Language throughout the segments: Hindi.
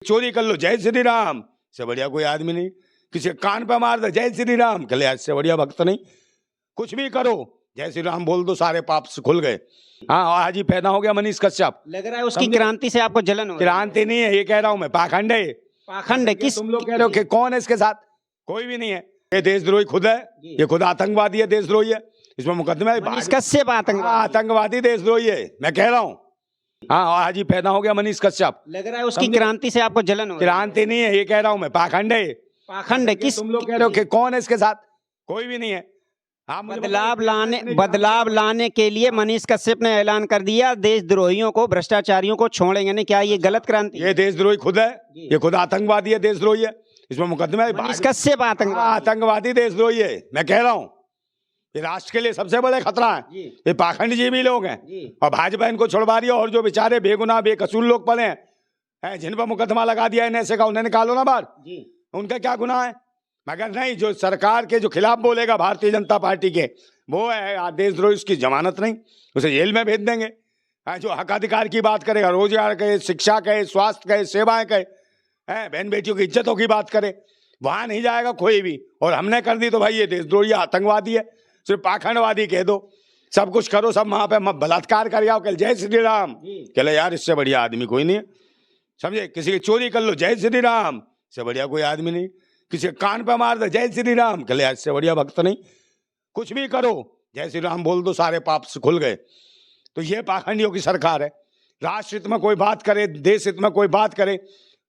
चोरी कर लो जय श्री राम से बढ़िया कोई आदमी नहीं। किसी कान पे मार दो जय श्री राम कले आज से बढ़िया भक्त नहीं। कुछ भी करो जय श्री राम बोल दो सारे पाप से खुल गए। हाँ आज ही पैदा हो गया मनीष कश्यप। लग रहा है उसकी क्रांति से आपको जलन हो रही है। क्रांति नहीं है ये कह रहा हूं मैं, पाखंड है। पाखंड है किस? तुम लोग कह रहे हो कि कौन है इसके साथ? कोई भी नहीं है। ये देशद्रोही खुद है, ये खुद आतंकवादी है, देशद्रोही है। इसमें मुकदमा है। मनीष कश्यप आतंकवादी देशद्रोही है मैं कह रहा हूँ। हाँ आज ही पैदा हो गया मनीष कश्यप। लग रहा है उसकी क्रांति से आपको जलन हो रही है। क्रांति नहीं है ये कह रहा हूं मैं, पाखंड है। पाखंड है किस? तुम लोग कह रहे हो कि कौन है इसके साथ? कोई भी नहीं है। हाँ बदलाव लाने के लिए मनीष कश्यप ने ऐलान कर दिया देशद्रोहियों को, भ्रष्टाचारियों को छोड़ेंगे नहीं। क्या ये गलत क्रांति? ये देशद्रोही खुद है, ये खुद आतंकवादी है, देशद्रोही है। इसमें मुकदमा है। मनीष कश्यप आतंकवादी देशद्रोही है मैं कह रहा हूँ। ये राष्ट्र के लिए सबसे बड़े खतरा है। ये पाखंड जी भी लोग हैं और भाजपा इनको छुड़वा रही है। और जो बेचारे बेगुनाह बेकसूर लोग पड़े हैं जिन पर मुकदमा लगा दिया है ऐसे का, उन्हें निकालो ना बाहर। उनका क्या गुनाह है? मगर नहीं, जो सरकार के जो खिलाफ बोलेगा भारतीय जनता पार्टी के, वो है देशद्रोही, उसकी जमानत नहीं, उसे जेल में भेज देंगे। जो हक अधिकार की बात करेगा, रोजगार के, शिक्षा के, स्वास्थ्य के, सेवाएं के, बहन बेटियों की इज्जतों की बात करे, वहां नहीं जाएगा कोई भी। और हमने कर दी तो भाई ये देशद्रोही आतंकवादी है, सिर्फ पाखंडवादी कह दो। सब कुछ करो, सब वहां पे बलात्कार कर जाओ, कल जय श्री राम कहले यार इससे बढ़िया आदमी कोई नहीं है। समझे? किसी की चोरी कर लो जय श्री राम से बढ़िया कोई आदमी नहीं। किसी कान पे मार दो जय श्री राम कले आज से बढ़िया भक्त नहीं। कुछ भी करो जय श्री राम बोल दो सारे पाप से खुल गए। तो ये पाखंडियों की सरकार है। राष्ट्र हित में कोई बात करे, देश हित में कोई बात करे,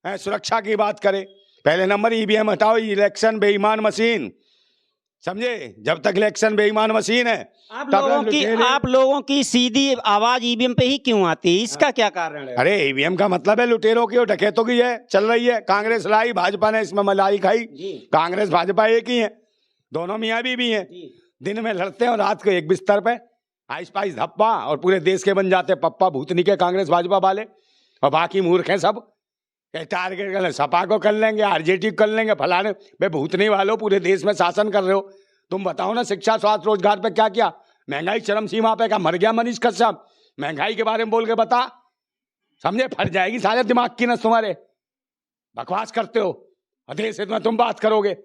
सुरक्षा की बात करे, पहले नंबर ईवीएम हटाओ, इलेक्शन बेईमान मशीन। समझे? जब तक इलेक्शन बेईमान मशीन है आप लोगों की सीधी आवाज ईवीएम पे ही क्यों आती है? इसका क्या कारण है? अरे ईवीएम का मतलब है लुटेरों की और डकैतों की है, चल रही है। कांग्रेस लाई, भाजपा ने इसमें मलाई खाई। कांग्रेस भाजपा एक ही है, दोनों मियाँ भी हैं। दिन में लड़ते हैं और रात को एक बिस्तर पे आइस पाइस धप्पा, और पूरे देश के बन जाते पप्पा भूतनी के कांग्रेस भाजपा वाले। और बाकी मूर्ख हैं सब। टारगेट कर सपा को कर लेंगे, आरजेडी को कर लेंगे, फलाने। भाई भूतनी वालों पूरे देश में शासन कर रहे हो, तुम बताओ ना शिक्षा स्वास्थ्य रोजगार पे क्या किया? महंगाई चरम सीमा पे, क्या मर गया मनीष कश्यप? महंगाई के बारे में बोल के बता। समझे? फट जाएगी सारे दिमाग की नस तुम्हारे। बकवास करते हो और देश हित में तुम बात करोगे।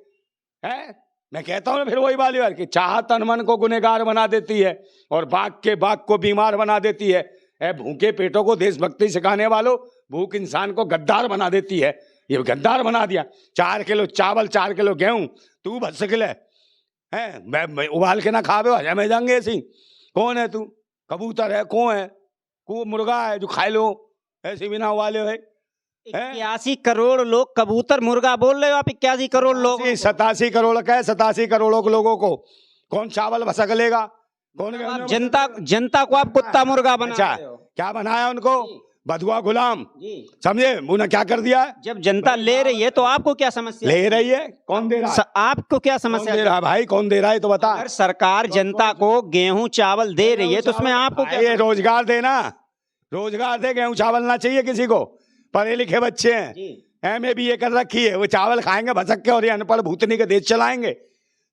मैं कहता हूँ ना फिर वही वाली बात कि चाहत तन मन को गुनहगार बना देती है और बाघ को बीमार बना देती है। भूखे पेटों को देशभक्ति सिखाने वालों, भूख इंसान को गद्दार बना देती है। ये गद्दार बना दिया। 4 किलो चावल 4 किलो गेहूं तू भर सकले मैं उबाल के ना खावे हजम में जाएंगे ऐसी। कौन है तू? कबूतर है? कौन है? को मुर्गा है जो खाए लो ऐसे बिना उबाले है? 81 करोड़ लोग कबूतर मुर्गा बोल रहे हो आप? 81 करोड़ लोग? 87 करोड़ का है। 87 करोड़ों के लोगों को कौन चावल भसकलेगा? कौन? जनता को आप कुत्ता मुर्गा बना रहे हो। क्या बनाया उनको? बधुआ गुलाम। समझे? उन्हें क्या कर दिया? जब जनता ले रही है तो आपको क्या समस्या? ले रही है, कौन दे रहा है? आपको क्या समस्या दे रहा है भाई? कौन दे रहा है तो बता। अगर सरकार जनता को गेहूं चावल दे रही है तो उसमें आपको क्या? ये रोजगार देना, रोजगार दे। गेहूं चावल ना चाहिए किसी को। पढ़े लिखे बच्चे हैं, MA BA कर रखी है, वो चावल खाएंगे भसक के और ये अनपढ़ भूतनी के देश चलाएंगे।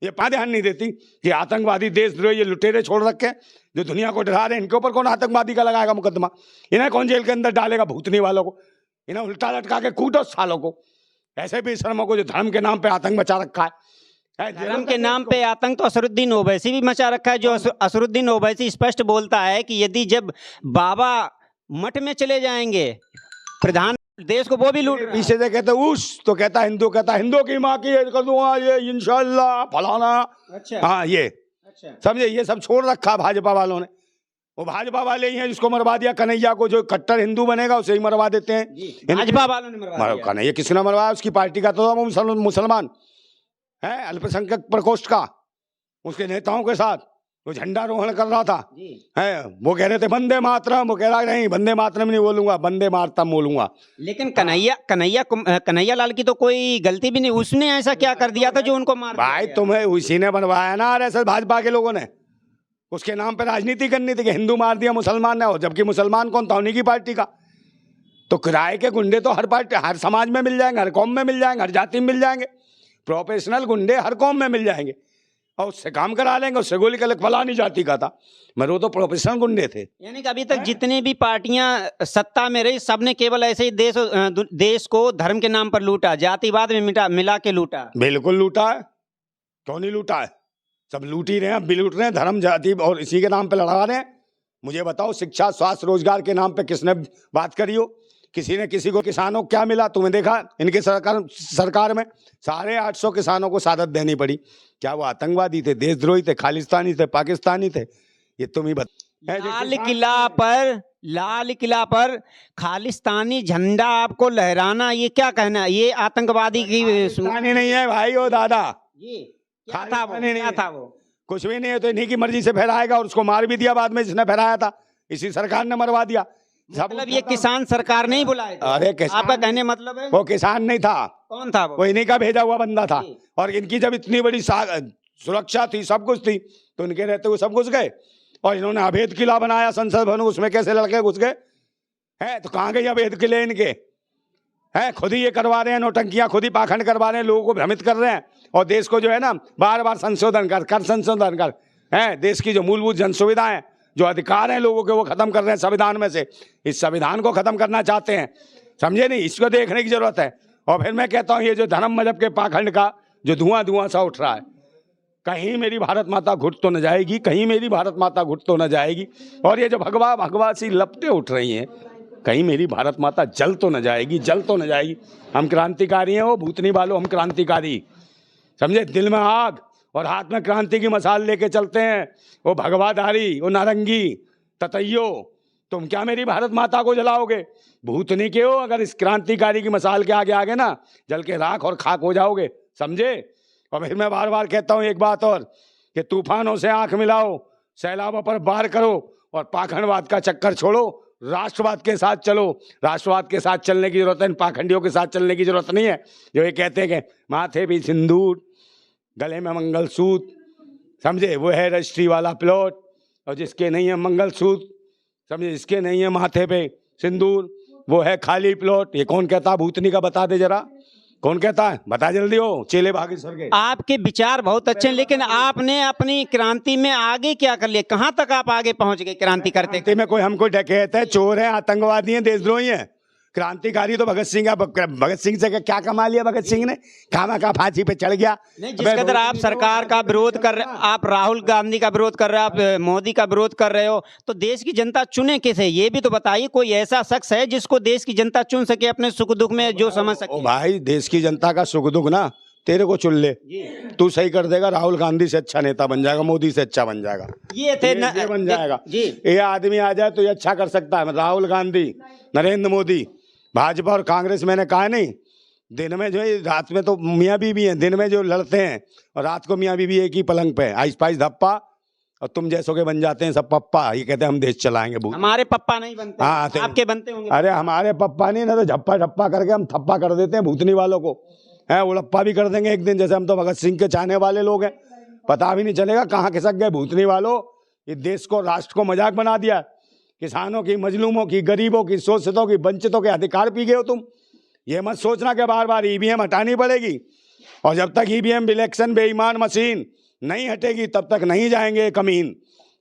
ये ध्यान नहीं देती कि आतंकवादी देशद्रोही ये लुटेरे छोड़ रखे जो दुनिया को डरा रहे हैं। इनके ऊपर कौन आतंकवादी का लगाएगा मुकदमा? इन्हें कौन जेल के अंदर डालेगा? भूतनी वालों को इन्हें उल्टा लटका के कूटो सालों को। ऐसे भी शर्मों को जो धर्म के नाम पे आतंक मचा रखा है। धर्म के नाम पे आतंक तो असरुद्दीन ओवैसी भी मचा रखा है। जो असरुद्दीन ओवैसी स्पष्ट बोलता है कि यदि जब बाबा मठ में चले जाएंगे प्रधान देश को, वो भी लूट। पीछे से कहते उस तो कहता हिंदू, कहता हिंदू की माँ की कर दूंगा ये इंशाल्लाह फलाना। अच्छा। हाँ ये अच्छा। समझे? ये सब छोड़ रखा भाजपा वालों ने। वो भाजपा वाले ही हैं जिसको मरवा दिया कन्हैया को। जो कट्टर हिंदू बनेगा उसे ही मरवा देते हैं। भाजपा वालों ने मरवा दिया। कन्हैया किसने मरवाया? उसकी पार्टी का तो मुसलमान है, अल्पसंख्यक प्रकोष्ठ का, उसके नेताओं के साथ वो झंडारोहण कर रहा था। वो कह रहे थे वंदे मातरम, वो कह रहा नहीं वंदे मातरम नहीं बोलूंगा, वंदे मातरम बोलूंगा। लेकिन कन्हैया लाल की तो कोई गलती भी नहीं। उसने ऐसा क्या कर दिया था जो उनको मार? भाई तुम्हें उसी ने बनवाया ना RSS भाजपा के लोगों ने। उसके नाम पे राजनीति करनी थी कि हिंदू मार दिया मुसलमान ने, और जबकि मुसलमान कौन था? उन्हीं की पार्टी का। तो किराए के गुंडे तो हर पार्टी हर समाज में मिल जाएंगे, हर कौम में मिल जाएंगे, हर जाति में मिल जाएंगे। प्रोफेशनल गुंडे हर कौम में मिल जाएंगे। और उससे काम करा लेंगे। उससे गोली कलक फलानी जाति का था, मगर वो तो प्रोफेशनल गुंडे थे। यानी कि अभी तक जितनी भी पार्टियां सत्ता में रही, सबने केवल ऐसे ही देश को धर्म के नाम पर लूटा, जातिवाद में मिला के लूटा। बिल्कुल लूटा है, क्यों नहीं लूटा है? सब लूट ही रहे हैं, अब भी लूट रहे हैं, धर्म जाति और इसी के नाम पे लड़ा रहे हैं। मुझे बताओ, शिक्षा स्वास्थ्य रोजगार के नाम पे किसने बात करी हो? किसी ने किसी को? किसानों को क्या मिला तुमने देखा? इनके सरकार में सारे 800 किसानों को शहादत देनी पड़ी। क्या वो आतंकवादी थे, देशद्रोही थे, खालिस्तानी थे, पाकिस्तानी थे? ये तुम ही बता। लाल किला पर खालिस्तानी झंडा आपको लहराना, ये क्या कहना? ये आतंकवादी की नहीं है भाई वो दादा जी। क्या था वो? क्या था वो? कुछ भी नहीं है, तो इन्हीं की मर्जी से फहराएगा। और उसको मार भी दिया बाद में, जिसने फहराया था इसी सरकार ने मरवा दिया। मतलब ये किसान सरकार नहीं बुलाए? अरे आपका कहने मतलब है वो किसान नहीं था। कौन था वो? इन्हीं का भेजा हुआ बंदा था। और इनकी जब इतनी बड़ी सुरक्षा थी, सब कुछ थी, तो इनके रहते हुए सब घुस गए। और इन्होंने अवैध किला बनाया संसद भवन, उसमें कैसे लड़के घुस गए हैं? तो कहाँ गए अवैध किले इनके? हैं खुद ही ये करवा रहे हैं नौटंकियां, खुद ही पाखंड करवा रहे हैं, लोगों को भ्रमित कर रहे हैं। और देश को जो है ना, बार बार संशोधन कर हैं। देश की जो मूलभूत जन सुविधाएं, जो अधिकार हैं लोगों के, वो खत्म कर रहे हैं संविधान में से। इस संविधान को खत्म करना चाहते हैं, समझे नहीं? इसको देखने की जरूरत है। और फिर मैं कहता हूँ, ये जो धर्म मजहब के पाखंड का जो धुआं सा उठ रहा है, कहीं मेरी भारत माता घुट तो न जाएगी, कहीं मेरी भारत माता घुट तो न जाएगी। और ये जो भगवा सी लपटें उठ रही हैं, कहीं मेरी भारत माता जल तो न जाएगी, जल तो न जाएगी। हम क्रांतिकारी हैं, वो भूतनी वालों, हम क्रांतिकारी, समझे? दिल में आग और हाथ में क्रांति की मसाल लेके चलते हैं। वो भगवाधारी, वो नारंगी ततैयो, तुम क्या मेरी भारत माता को जलाओगे? भूतनी के हो, अगर इस क्रांतिकारी की मसाल के आगे आगे ना, जल के राख और खाक हो जाओगे, समझे? और फिर मैं बार बार कहता हूँ एक बात और, कि तूफानों से आंख मिलाओ, सैलाबों पर वार करो, और पाखंडवाद का चक्कर छोड़ो, राष्ट्रवाद के साथ चलो। राष्ट्रवाद के साथ चलने की जरूरत है, इन पाखंडियों के साथ चलने की जरूरत नहीं है, जो ये कहते हैं कि माथे भी सिंदूर, गले में मंगलसूत्र, समझे? वो है रजिस्ट्री वाला प्लॉट। और जिसके नहीं है मंगलसूत्र, समझे, जिसके नहीं है माथे पे सिंदूर, वो है खाली प्लॉट। ये कौन कहता? भूतनी का बता दे जरा, कौन कहता है? बता जल्दी हो, चेले बागेश्वर के। आपके विचार बहुत अच्छे हैं, लेकिन आपने अपनी क्रांति में आगे क्या कर लिया? कहां तक आप आगे पहुंच गए क्रांति करते? में कोई हमको डकैत है, चोर है, आतंकवादी है, देशद्रोही है? क्रांतिकारी तो भगत सिंह। भगत सिंह से क्या कमा लिया भगत सिंह ने? खामा फांसी पे चढ़ गया। नहीं, जिस कदर आप सरकार का विरोध कर रहे, आप राहुल गांधी का विरोध कर रहे हो, आप मोदी का विरोध कर रहे हो, तो देश की जनता चुने किसे? ये भी तो बताइए। कोई ऐसा शख्स है जिसको देश की जनता चुन सके, अपने सुख दुख में जो समझ सके? भाई, देश की जनता का सुख दुख ना तेरे को चुन ले, तू सही कर देगा। राहुल गांधी से अच्छा नेता बन जाएगा, मोदी से अच्छा बन जाएगा, ये बन जाएगा जी। ये आदमी आ जाए तो ये अच्छा कर सकता है। राहुल गांधी, नरेंद्र मोदी, भाजपा और कांग्रेस, मैंने कहा नहीं, दिन में जो है, रात में तो मियाँ बीवी हैं, दिन में जो लड़ते हैं, और रात को मियाँ बीवी एक ही पलंग पे, आइस पाइस धप्पा, और तुम जैसों के बन जाते हैं सब पप्पा। ये कहते हैं हम देश चलाएंगे। हमारे पप्पा नहीं बनते। हाँ, आपके बनते होंगे। अरे हमारे पप्पा नहीं, ना तो झप्पा झप्पा करके हम थप्पा कर देते हैं भूतनी वालों को, है उड़प्पा भी कर देंगे एक दिन। जैसे हम तो भगत सिंह के चाहने वाले लोग हैं, पता भी नहीं चलेगा कहाँ खिसक गए भूतनी वालों। ये देश को, राष्ट्र को मजाक बना दिया। किसानों की, मजलूमों की, गरीबों की, शोषितों की, वंचितों के अधिकार पी गए हो तुम। ये मत सोचना कि बार बार ईवीएम हटानी पड़ेगी, और जब तक ईवीएम इलेक्शन बेईमान मशीन नहीं हटेगी तब तक नहीं जाएंगे कमीन,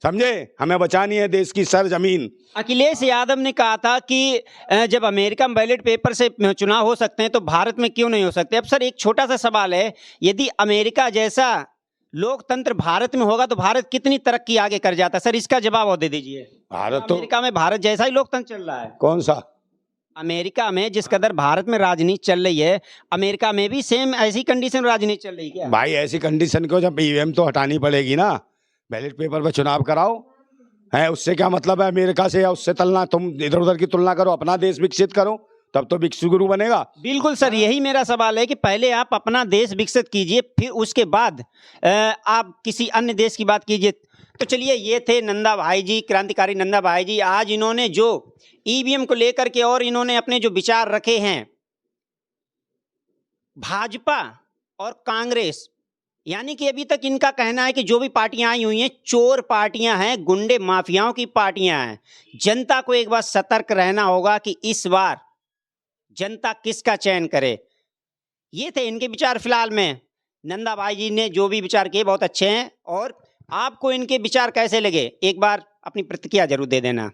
समझे? हमें बचानी है देश की सरजमीन। अखिलेश यादव ने कहा था कि जब अमेरिका में बैलेट पेपर से चुनाव हो सकते हैं तो भारत में क्यों नहीं हो सकते? अब सर, एक छोटा सा सवाल है, यदि अमेरिका जैसा लोकतंत्र भारत में होगा तो भारत कितनी तरक्की आगे कर जाता? सर, इसका जवाब और दे दीजिए। भारत तो, अमेरिका में भारत जैसा ही लोकतंत्र चल रहा है। कौन सा? अमेरिका में जिस कदर भारत में राजनीति चल रही है, अमेरिका में भी सेम ऐसी कंडीशन राजनीति चल रही है क्या? भाई, ऐसी कंडीशन को जब ईवीएम तो हटानी पड़ेगी ना, बैलेट पेपर पे चुनाव कराओ, है उससे क्या मतलब है अमेरिका से या उससे तुलना? तुम इधर उधर की तुलना करो, अपना देश विकसित करो, तब तो विश्व गुरु बनेगा। बिल्कुल सर, यही मेरा सवाल है कि पहले आप अपना देश विकसित कीजिए, फिर उसके बाद आप किसी अन्य देश की बात कीजिए। तो चलिए, ये थे नंदा भाई जी, क्रांतिकारी नंदा भाई जी। आज इन्होंने जो ईवीएम को लेकर के और इन्होंने अपने जो विचार रखे हैं, भाजपा और कांग्रेस, यानी कि अभी तक इनका कहना है कि जो भी पार्टियां आई हुई हैं चोर पार्टियां हैं, गुंडे माफियाओं की पार्टियां हैं। जनता को एक बार सतर्क रहना होगा कि इस बार जनता किसका चयन करे। ये थे इनके विचार फिलहाल में। नंदा भाई जी ने जो भी विचार किए बहुत अच्छे हैं, और आपको इनके विचार कैसे लगे एक बार अपनी प्रतिक्रिया जरूर दे देना।